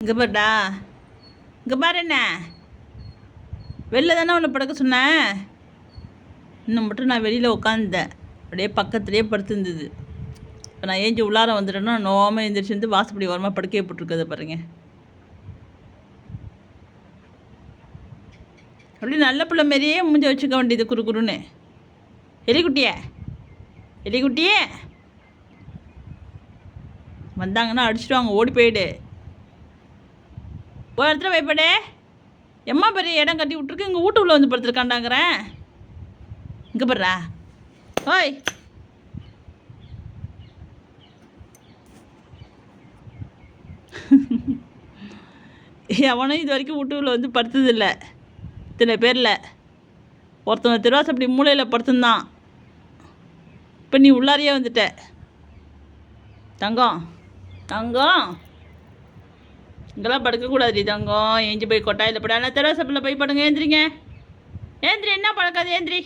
இங்கே பாருடா, இங்கே பாரு என்ன, வெளில தானே உன்னை படுக்க சொன்னேன். இன்னும் மட்டும் நான் வெளியில் உட்காந்துட்டேன், அப்படியே பக்கத்துலேயே படுத்துருந்தது. இப்போ நான் ஏஞ்சி உள்ளார வந்துட்டேன்னா நோவாமல் எழுந்திரிச்சு வந்து வாசப்படி ஓரமாக படுக்கையை போட்டிருக்கதை பாருங்க. அப்படி நல்ல பிள்ளை மாரியே மூஞ்ச வச்சுக்க வேண்டியது குறுன்னு. எலிக்குட்டியே, எலிக்குட்டியே வந்தாங்கன்னா அடிச்சுடுவாங்க, ஓடி போயிடு. ஒரு இடத்துல வைப்படே, எம்மா பெரிய இடம் கட்டி விட்ருக்கு, இங்கே வீட்டுக்குள்ளே வந்து படுத்துருக்காண்டாங்கிறேன். இங்கே படுறா, ஓய் எவனும் இது வரைக்கும் வீட்டுக்குள்ளே வந்து படுத்ததில்லை. இத்தனை பேரில் ஒருத்தவங்க திருவாசம் அப்படி மூளையில் படுத்துந்தான். இப்போ நீ உள்ளாரையே வந்துட்ட. தங்கம் தங்கம், இங்கெல்லாம் படுக்கக்கூடாது தங்கம். ஏஞ்சி போய் கொட்டாயில் படாத, திருவாசப்பில் போய் படுங்க. ஏந்திரிங்க, ஏந்திரி, என்ன பழக்காது, ஏந்திரி.